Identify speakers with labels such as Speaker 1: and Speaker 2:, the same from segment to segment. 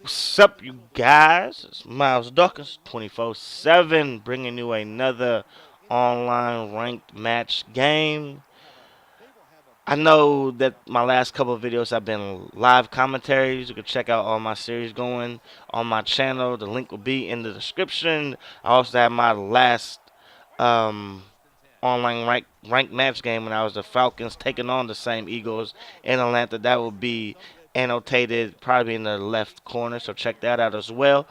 Speaker 1: What's up, you guys? It's Miles Dawkins, 24/7, bringing you another online ranked match game. I know that my last couple of videos have been live commentaries. You can check out all my series going on my channel. The link will be in the description. I also have my last um, online ranked match game when I was the Falcons taking on the same Eagles in Atlanta. That will be annotated probably in the left corner, so check that out as well.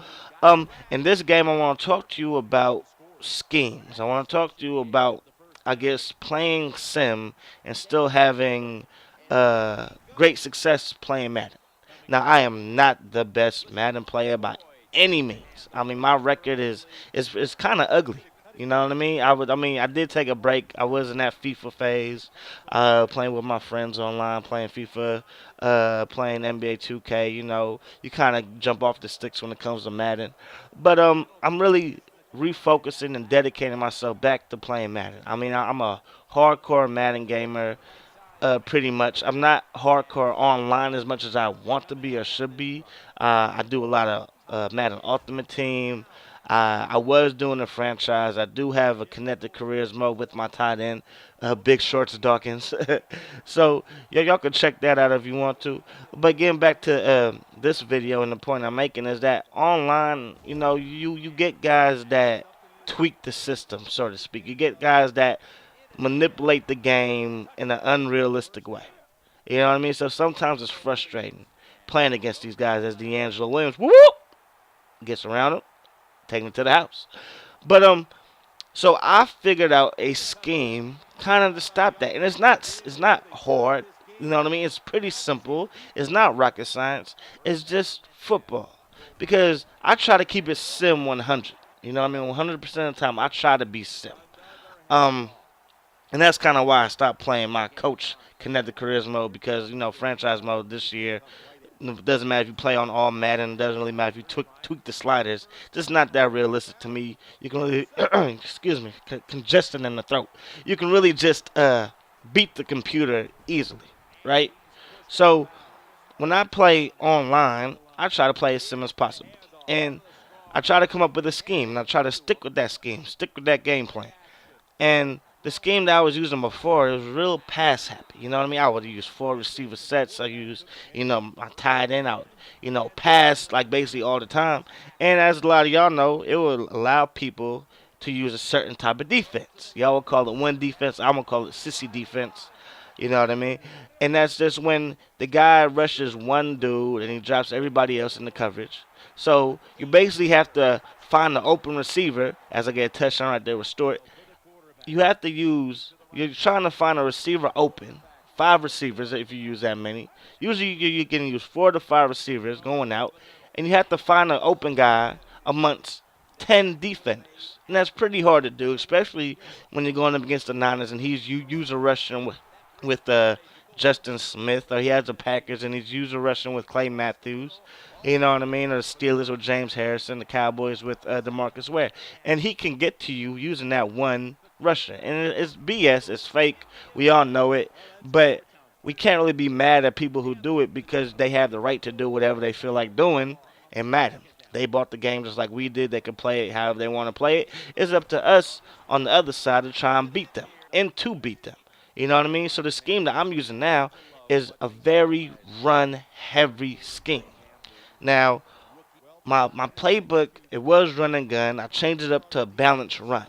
Speaker 1: In this game, I want to talk to you about schemes. I want to talk to you about, I guess, playing sim and still having great success playing Madden. Now, I am not the best Madden player by any means. I mean, my record is kind of ugly. You know what I mean? I did take a break. I was in that FIFA phase, playing with my friends online, playing FIFA, playing NBA 2K. You know, you kind of jump off the sticks when it comes to Madden. But I'm really refocusing and dedicating myself back to playing Madden. I mean, I'm a hardcore Madden gamer. Pretty much. I'm not hardcore online as much as I want to be or should be. I do a lot of Madden Ultimate Team. I was doing a franchise. I do have a connected careers mode with my tight end, Big Shorts Dawkins. So yeah, y'all can check that out if you want to. But getting back to this video and the point I'm making is that online, you know, you get guys that tweak the system, so to speak. You get guys that manipulate the game in an unrealistic way. You know what I mean? So sometimes it's frustrating playing against these guys as DeAngelo Williams whoop, gets around him, take him to the house. But so I figured out a scheme kind of to stop that, and it's not hard. You know what I mean? It's pretty simple. It's not rocket science. It's just football because I try to keep it sim 100. You know what I mean? 100% of the time I try to be sim. Um, and that's kind of why I stopped playing my coach connected careers mode because, you know, franchise mode this year, it doesn't matter if you play on all Madden. It doesn't really matter if you tweak the sliders. Just not that realistic to me. You can really, excuse me, congestion in the throat. You can really just beat the computer easily, right? So when I play online, I try to play as simple as possible. And I try to come up with a scheme, and I try to stick with that scheme, stick with that game plan. And the scheme that I was using before, it was real pass happy. You know what I mean? I would use four receiver sets. I use, I tied in out, pass like basically all the time. And as a lot of y'all know, it will allow people to use a certain type of defense. Y'all will call it one defense. I'm gonna call it sissy defense. You know what I mean? And that's just when the guy rushes one dude and he drops everybody else in the coverage. So you basically have to find the open receiver as I get a touchdown right there, restore it. You're trying to find a receiver open, five receivers if you use that many. Usually you're going to use four to five receivers going out, and you have to find an open guy amongst 10 defenders. And that's pretty hard to do, especially when you're going up against the Niners and he's user rushing with Justin Smith, or he has the Packers and he's user rushing with Clay Matthews. You know what I mean? Or the Steelers with James Harrison, the Cowboys with DeMarcus Ware. And he can get to you using that one rusher. And it's BS. It's fake. We all know it. But we can't really be mad at people who do it because they have the right to do whatever they feel like doing and Madden. They bought the game just like we did. They can play it however they want to play it. It's up to us on the other side to try and beat them and to beat them. You know what I mean? So the scheme that I'm using now is a very run heavy scheme. Now, my playbook, it was run and gun. I changed it up to a balanced run.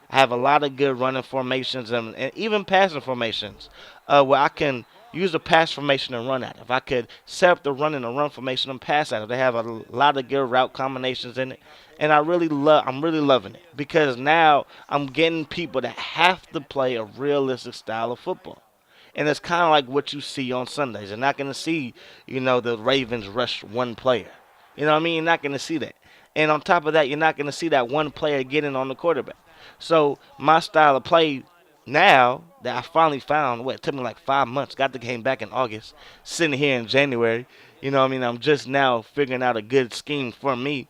Speaker 1: I have a lot of good running formations and even passing formations where I can use the pass formation and run at it. If I could set up the run and the run formation and pass at it, they have a lot of good route combinations in it. And I'm really loving it because now I'm getting people that have to play a realistic style of football. And it's kind of like what you see on Sundays. You're not going to see, the Ravens rush one player. You know what I mean? You're not going to see that. And on top of that, you're not going to see that one player getting on the quarterback. So my style of play now that I finally found, it took me like 5 months, got the game back in August, sitting here in January. You know what I mean? I'm just now figuring out a good scheme for me.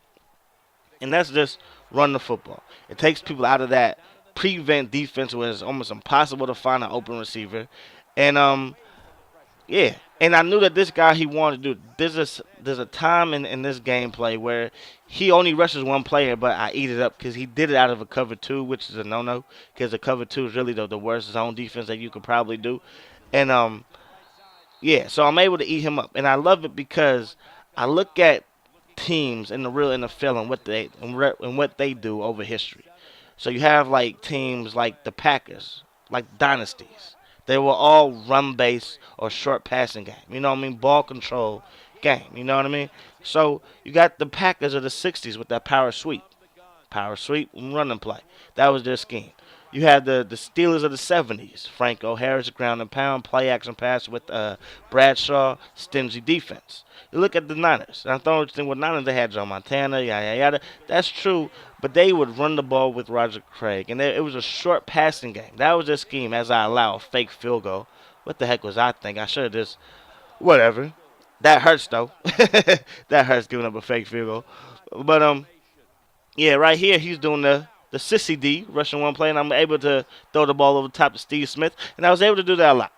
Speaker 1: And that's just run the football. It takes people out of that prevent defense where it's almost impossible to find an open receiver. And yeah, And I knew that this guy he wanted to do. There's a time in this gameplay where he only rushes one player, but I eat it up because he did it out of a cover two, which is a no-no. Because a cover two is really the worst zone defense that you could probably do. And yeah, so I'm able to eat him up, and I love it because I look at teams in the real NFL and what they do over history. So you have like teams like the Packers, like dynasties. They were all run based or short passing game. You know what I mean? Ball control game. You know what I mean? So you got the Packers of the '60s with that power sweep, and run and play. That was their scheme. You had the Steelers of the '70s, Franco Harris, ground and pound, play action pass with Bradshaw, stingy defense. You look at the Niners. And I thought the thing with Niners, they had Joe Montana, yada yada yada. That's true, but they would run the ball with Roger Craig, and it was a short passing game. That was their scheme. As I allow a fake field goal. What the heck was I think? I should have just whatever. That hurts though. That hurts giving up a fake field goal. But yeah, right here he's doing the sissy D, rushing one play, and I'm able to throw the ball over the top to Steve Smith, and I was able to do that a lot.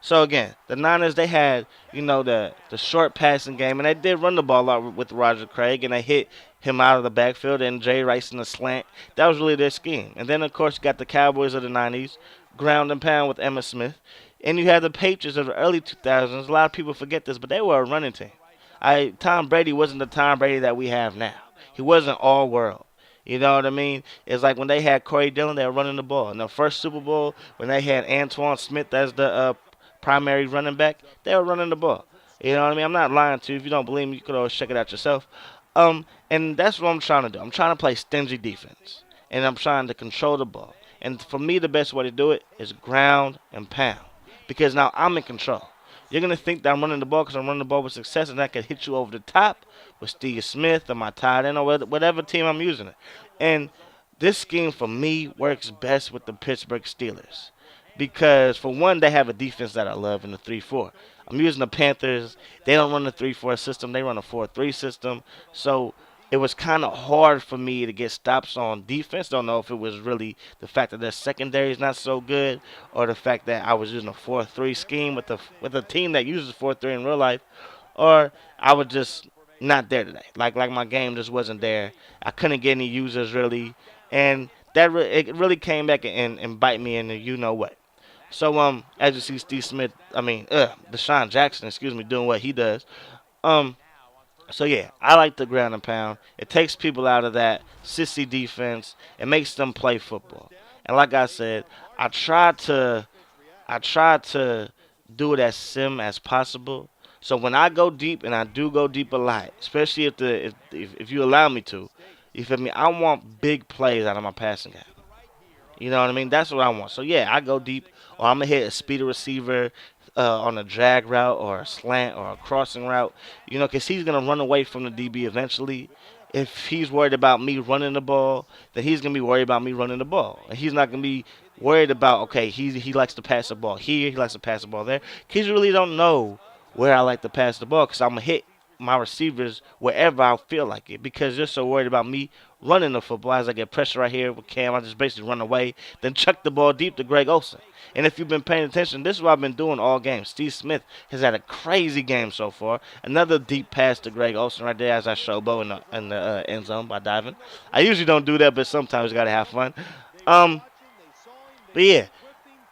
Speaker 1: So again, the Niners they had the short passing game, and they did run the ball a lot with Roger Craig, and they hit him out of the backfield and Jay Rice in the slant. That was really their scheme. And then of course you got the Cowboys of the '90s, ground and pound with Emma Smith, and you had the Patriots of the early 2000s. A lot of people forget this, but they were a running team. Tom Brady wasn't the Tom Brady that we have now. He wasn't all world. You know what I mean? It's like when they had Corey Dillon, they were running the ball. In the first Super Bowl, when they had Antoine Smith as the primary running back, they were running the ball. You know what I mean? I'm not lying to you. If you don't believe me, you could always check it out yourself. And that's what I'm trying to do. I'm trying to play stingy defense, and I'm trying to control the ball. And for me, the best way to do it is ground and pound, because now I'm in control. You're gonna think that I'm running the ball because I'm running the ball with success, and I can hit you over the top with Steve Smith or my tight end or whatever team I'm using it. And this scheme for me works best with the Pittsburgh Steelers because for one, they have a defense that I love in the 3-4. I'm using the Panthers. They don't run the 3-4 system. They run a 4-3 system. So it was kind of hard for me to get stops on defense. Don't know if it was really the fact that their secondary is not so good, or the fact that I was using a 4-3 scheme with a team that uses 4-3 in real life, or I was just not there today. Like my game just wasn't there. I couldn't get any users really, and it really came back and bite me in the you know what. So as you see Steve Smith, Deshaun Jackson, excuse me, doing what he does. Um, so yeah, I like the ground and pound. It takes people out of that sissy defense. It makes them play football. And like I said, I try to I try to do it as sim as possible. So when I go deep, and I do go deep a lot, especially if you allow me to, you feel me? I want big plays out of my passing game. You know what I mean? That's what I want. So yeah, I go deep, or I'm gonna hit a speedy receiver on a drag route or a slant or a crossing route. Because he's gonna run away from the DB eventually. If he's worried about me running the ball, then he's gonna be worried about me running the ball, and he's not gonna be worried about okay, he likes to pass the ball here, he likes to pass the ball there. Kids really don't know where I like to pass the ball because I'm gonna hit my receivers wherever I feel like it because they're so worried about me running the football. As I get pressure right here with Cam, I just basically run away, then chuck the ball deep to Greg Olsen. And if you've been paying attention, this is what I've been doing all game. Steve Smith has had a crazy game so far. Another deep pass to Greg Olsen right there as I showboat in the end zone by diving. I usually don't do that, but sometimes you got to have fun. Um, but yeah,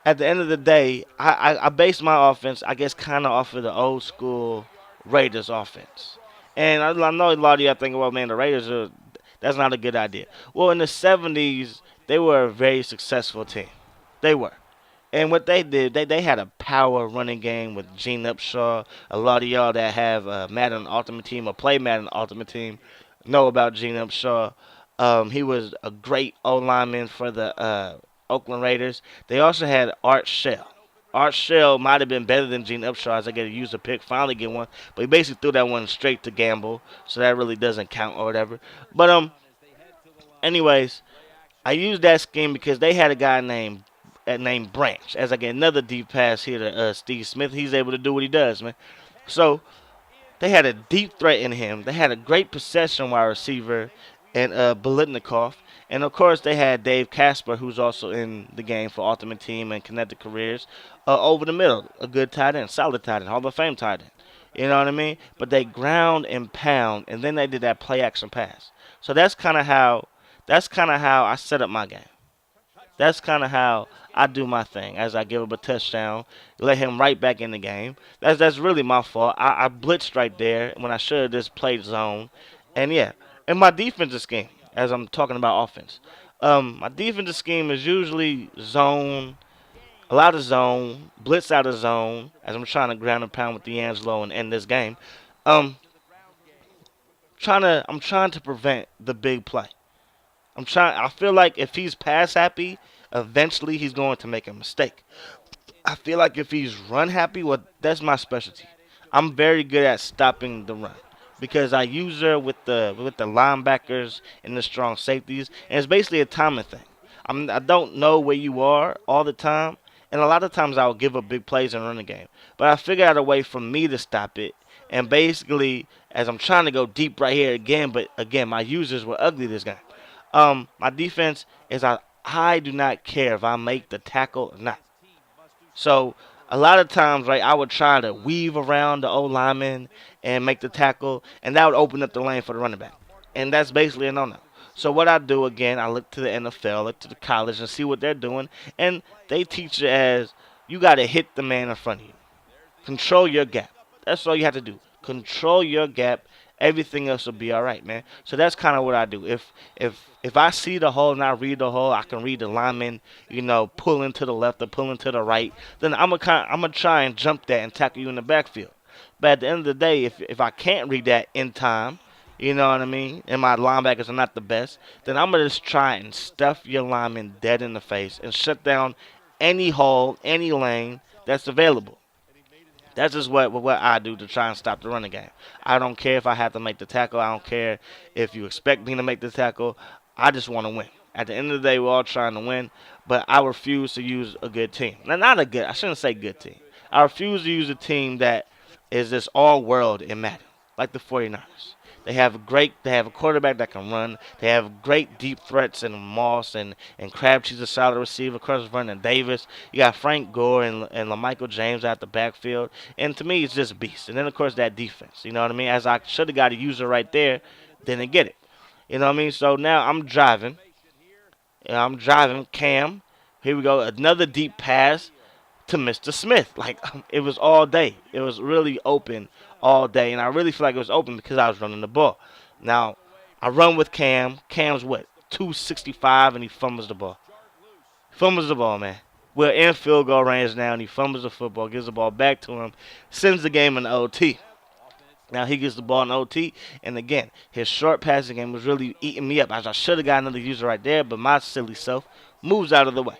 Speaker 1: at the end of the day, I base my offense, I guess, kind of off of the old school Raiders offense. And I know a lot of y'all think, well, man, the Raiders that's not a good idea. Well, in the '70s, they were a very successful team. They were. And what they did, they had a power running game with Gene Upshaw. A lot of y'all that have Madden Ultimate Team or play Madden Ultimate Team know about Gene Upshaw. He was a great O lineman for the Oakland Raiders. They also had Art Shell. Art Shell might have been better than Gene Upshaw as I get to use a pick, finally get one. But he basically threw that one straight to Gamble, so that really doesn't count or whatever. But anyways, I used that scheme because they had a guy named Branch. As I get another deep pass here to Steve Smith, he's able to do what he does, man. So they had a deep threat in him. They had a great possession wide receiver and Bolitnikoff. And of course, they had Dave Casper, who's also in the game for Ultimate Team and Connected Careers, over the middle, a good tight end, solid tight end, Hall of Fame tight end. You know what I mean? But they ground and pound, and then they did that play action pass. So that's kind of how I set up my game. That's kind of how I do my thing. As I give up a touchdown, let him right back in the game. That's really my fault. I blitzed right there when I should have just played zone. And yeah, and my defensive scheme, as I'm talking about offense, my defensive scheme is usually zone, a lot of zone, blitz out of zone, as I'm trying to ground and pound with DeAngelo and end this game. Um, I'm trying to prevent the big play. I feel like if he's pass happy, eventually he's going to make a mistake. I feel like if he's run happy, well, that's my specialty. I'm very good at stopping the run because I use her with the linebackers and the strong safeties, and it's basically a timing thing. I don't know where you are all the time, and a lot of times I'll give up big plays and run the game. But I figured out a way for me to stop it, and basically, as I'm trying to go deep right here again, but again, my users were ugly this game. My defense is I do not care if I make the tackle or not. So a lot of times, right, I would try to weave around the old lineman and make the tackle, and that would open up the lane for the running back. And that's basically a no-no. So what I do again, I look to the NFL, look to the college, and see what they're doing, and they teach it as you got to hit the man in front of you. Control your gap. That's all you have to do. Control your gap. Everything else will be all right, man. So that's kind of what I do. If I see the hole and I read the hole, I can read the lineman, pulling to the left or pulling to the right. Then I'm gonna try and jump that and tackle you in the backfield. But at the end of the day, if I can't read that in time, you know what I mean, and my linebackers are not the best, then I'm gonna just try and stuff your lineman dead in the face and shut down any hole, any lane that's available. That's just what I do to try and stop the running game. I don't care if I have to make the tackle. I don't care if you expect me to make the tackle. I just want to win. At the end of the day, we're all trying to win, but I refuse to use a good team. Now, not a good. I shouldn't say good team. I refuse to use a team that is just all world in Madden, like the 49ers. They have a quarterback that can run. They have great deep threats in Moss and Crabtree's a solid receiver. Of course, Vernon Davis. You got Frank Gore and LaMichael James out the backfield. And to me, it's just beast. And then, of course, that defense. You know what I mean? As I should have got a user right there, didn't get it. You know what I mean? So now I'm driving. I'm driving. Cam. Here we go. Another deep pass to Mr. Smith. Like, it was all day. It was really open all day. And I really feel like it was open because I was running the ball. Now, I run with Cam. Cam's what? 265 and he fumbles the ball. Fumbles the ball, man. We're in field goal range now and he fumbles the football, gives the ball back to him, sends the game in OT. Now he gets the ball in OT, and again, his short passing game was really eating me up. I should have got another user right there, but my silly self moves out of the way.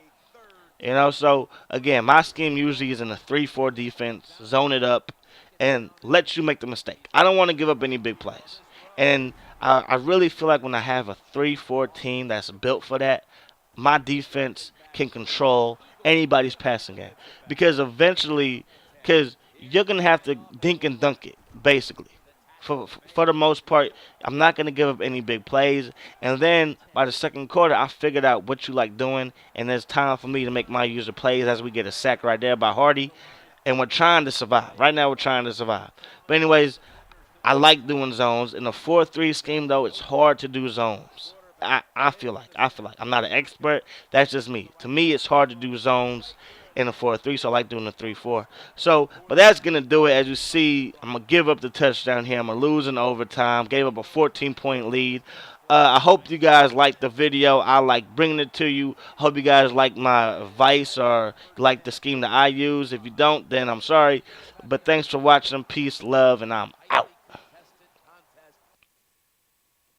Speaker 1: So again, my scheme usually is in a 3-4 defense, zone it up, and let you make the mistake. I don't want to give up any big plays. And I really feel like when I have a 3-4 team that's built for that, my defense can control anybody's passing game. Because you're going to have to dink and dunk it, basically. For the most part, I'm not going to give up any big plays. And then by the second quarter, I figured out what you like doing, and it's time for me to make my user plays as we get a sack right there by Hardy. And we're trying to survive. Right now, we're trying to survive. But anyways, I like doing zones. In a 4-3 scheme, though, it's hard to do zones. I feel like. I'm not an expert. That's just me. To me, it's hard to do zones in a 4-3, so I like doing a 3-4. So, but that's going to do it. As you see, I'm going to give up the touchdown here. I'm going to lose in overtime. Gave up a 14-point lead. I hope you guys like the video. I like bringing it to you. Hope you guys like my advice or like the scheme that I use. If you don't, then I'm sorry. But thanks for watching. Peace, love, and I'm out.